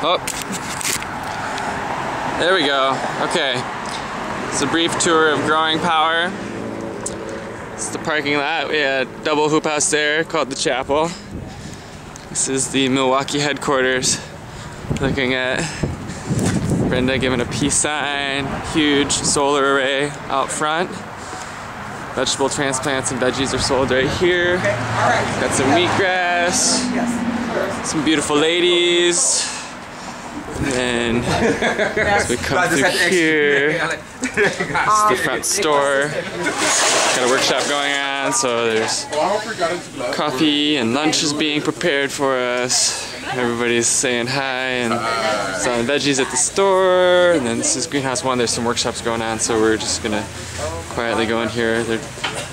Oh, there we go. Okay, it's a brief tour of Growing Power. It's the parking lot. We had a double hoop house there called the Chapel. This is the Milwaukee headquarters. Looking at Brenda giving a peace sign, huge solar array out front. Vegetable transplants and veggies are sold right here. Got some wheatgrass, some beautiful ladies. And then as we come through here, it's the front store. Got a workshop going on, so there's coffee and lunch is being prepared for us. Everybody's saying hi and selling veggies at the store. And then this is Greenhouse 1. There's some workshops going on, so we're just gonna quietly go in here. They're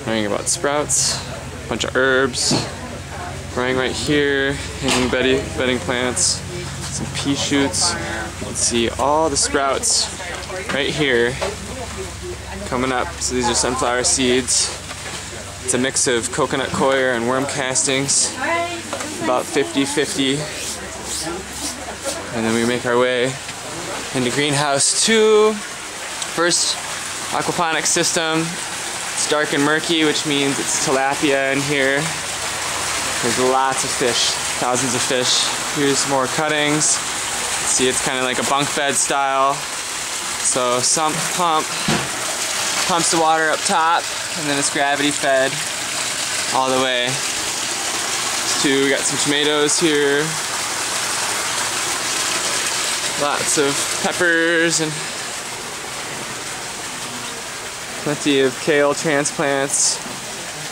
learning about sprouts, a bunch of herbs growing right here, hanging bedding plants, some pea shoots. You can see all the sprouts right here coming up. So these are sunflower seeds. It's a mix of coconut coir and worm castings, about 50-50. And then we make our way into Greenhouse 2. First aquaponics system. It's dark and murky, which means it's tilapia in here. There's lots of fish, thousands of fish. Here's more cuttings. See, it's kind of like a bunk bed style. So sump pump pumps the water up top, and then it's gravity fed all the way to, we got some tomatoes here. Lots of peppers and plenty of kale transplants,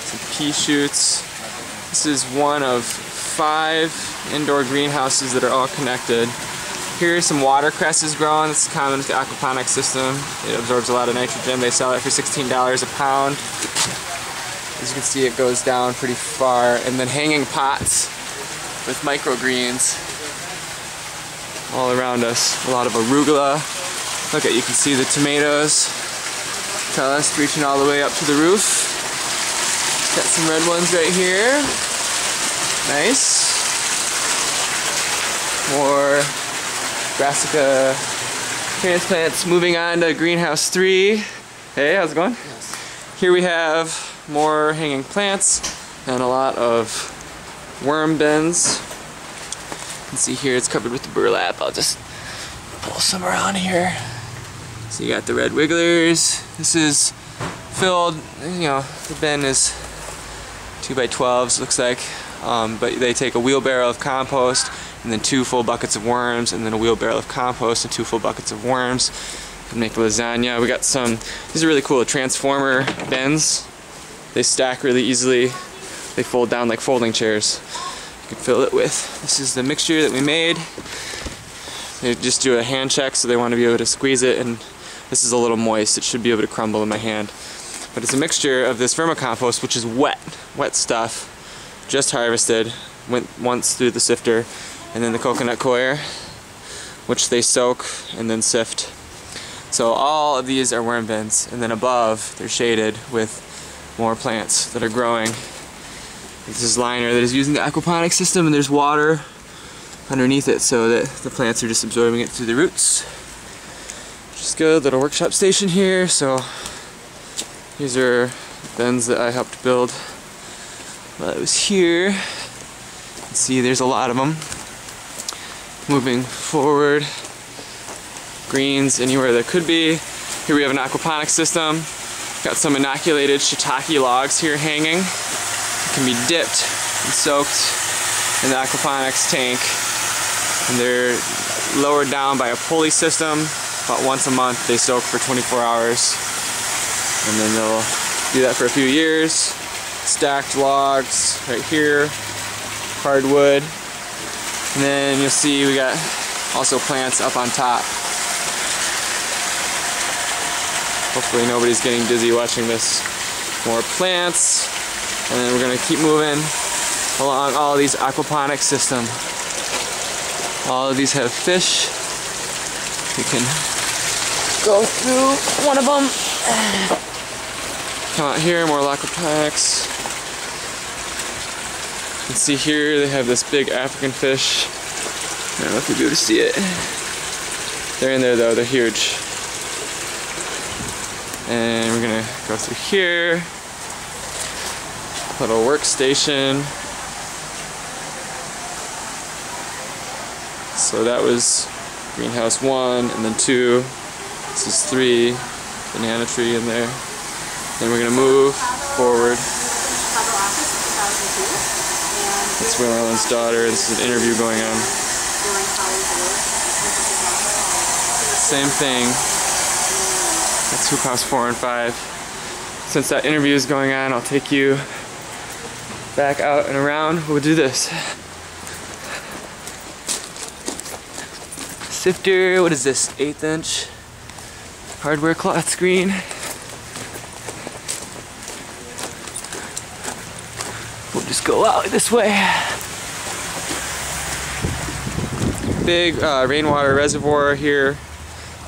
some pea shoots. This is one of 5 indoor greenhouses that are all connected. Here are some watercresses growing. This is common with the aquaponics system. It absorbs a lot of nitrogen. They sell it for $16 a pound. As you can see, it goes down pretty far. And then hanging pots with microgreens all around us. A lot of arugula. Look at, you can see the tomatoes. Trellis reaching all the way up to the roof. Got some red ones right here. Nice. More brassica transplants. Moving on to Greenhouse 3. Hey, how's it going? Yes. Here we have more hanging plants and a lot of worm bins. You can see here it's covered with the burlap. I'll just pull some around here. So you got the red wigglers. This is filled, you know, the bin is 2x12s, looks like. But they take a wheelbarrow of compost and then 2 full buckets of worms, and then a wheelbarrow of compost and 2 full buckets of worms, and make lasagna. We got some, these are really cool, transformer bins. They stack really easily. They fold down like folding chairs. You can fill it with, this is the mixture that we made. They just do a hand check, so they want to be able to squeeze it, and this is a little moist. It should be able to crumble in my hand. But it's a mixture of this vermicompost, which is wet stuff, just harvested, went once through the sifter, and then the coconut coir, which they soak and then sift. So all of these are worm bins, and then above they're shaded with more plants that are growing. This is liner that is using the aquaponics system, and there's water underneath it so that the plants are just absorbing it through the roots. Just good little workshop station here. So these are bins that I helped build while I was here. You can see there's a lot of them. Moving forward, greens anywhere there could be. Here we have an aquaponics system. Got some inoculated shiitake logs here hanging. It can be dipped and soaked in the aquaponics tank, and they're lowered down by a pulley system. About once a month they soak for 24 hours, and then they'll do that for a few years. Stacked logs right here, hardwood. And then you'll see we got also plants up on top. Hopefully nobody's getting dizzy watching this. More plants. And then we're gonna keep moving along all of these aquaponics system. All of these have fish. We can go through one of them. Come out here, more aquaponics. You can see here they have this big African fish I don't know if you'll be able to see it. They're in there though, they're huge. And we're gonna go through here. Little workstation. So that was greenhouse 1, and then 2. This is 3. Banana tree in there. Then we're gonna move forward. That's Marilyn's daughter. This is an interview going on. Same thing. That's Hoop House 4 and 5. Since that interview is going on, I'll take you back out and around. We'll do this. Sifter, what is this? 1/8 inch hardware cloth screen. We'll just go out this way. Big rainwater reservoir here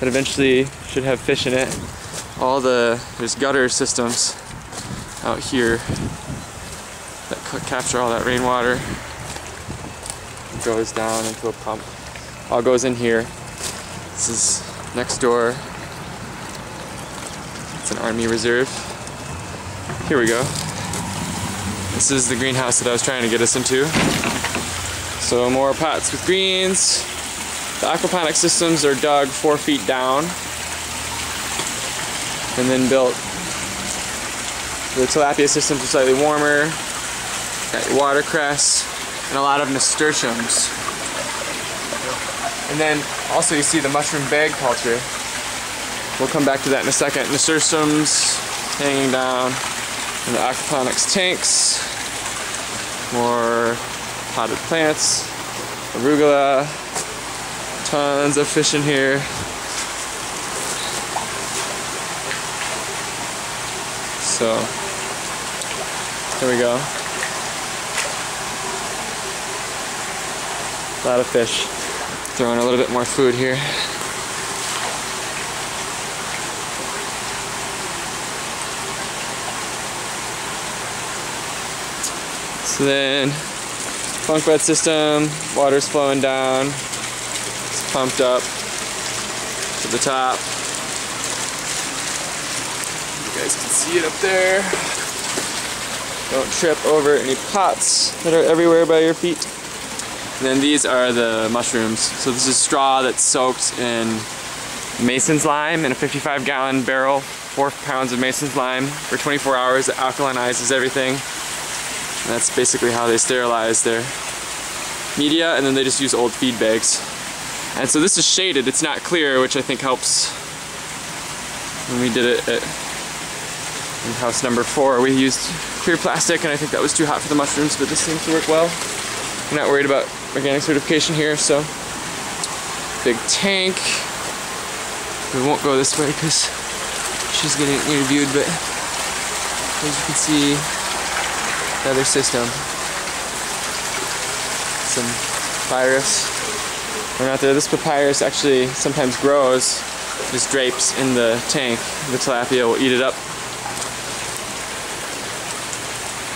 that eventually should have fish in it. There's gutter systems out here that capture all that rainwater. It goes down into a pump. All goes in here. This is next door. It's an Army Reserve. Here we go. This is the greenhouse that I was trying to get us into. So more pots with greens. The aquaponic systems are dug 4 feet down and then built. The tilapia systems are slightly warmer. Got your watercress and a lot of nasturtiums. And then also you see the mushroom bag culture. We'll come back to that in a second. Nasturtiums hanging down in the aquaponics tanks. More potted plants, arugula, tons of fish in here. So, here we go. A lot of fish. Throwing a little bit more food here. So then, bunk bed system, water's flowing down, it's pumped up to the top. You guys can see it up there. Don't trip over any pots that are everywhere by your feet. And then these are the mushrooms. So this is straw that's soaked in Mason's lime in a 55-gallon barrel, 4 pounds of Mason's lime for 24 hours. It alkalinizes everything. And that's basically how they sterilize their media, and then they just use old feed bags. And so this is shaded, it's not clear, which I think helps. When we did it at house number 4, we used clear plastic, and I think that was too hot for the mushrooms, but this seems to work well. I'm not worried about organic certification here, so. Big tank. We won't go this way because she's getting interviewed, but as you can see, another system. Some papyrus. We're not there. This papyrus actually sometimes grows, just drapes in the tank. The tilapia will eat it up.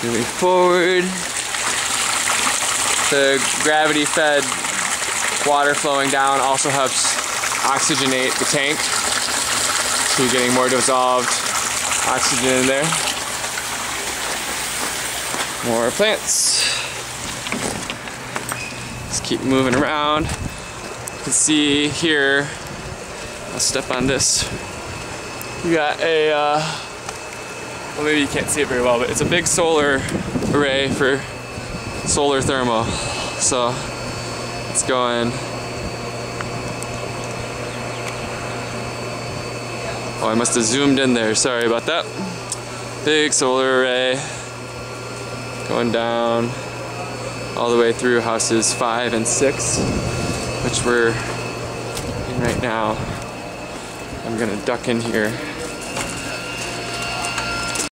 Moving forward. The gravity-fed water flowing down also helps oxygenate the tank. So you're getting more dissolved oxygen in there. More plants. Let's keep moving around. You can see here, I'll step on this. We got a, well, maybe you can't see it very well, but it's a big solar array for solar thermal. So it's going. Oh, I must have zoomed in there. Sorry about that. Big solar array going down all the way through houses 5 and 6, which we're in right now. I'm gonna duck in here.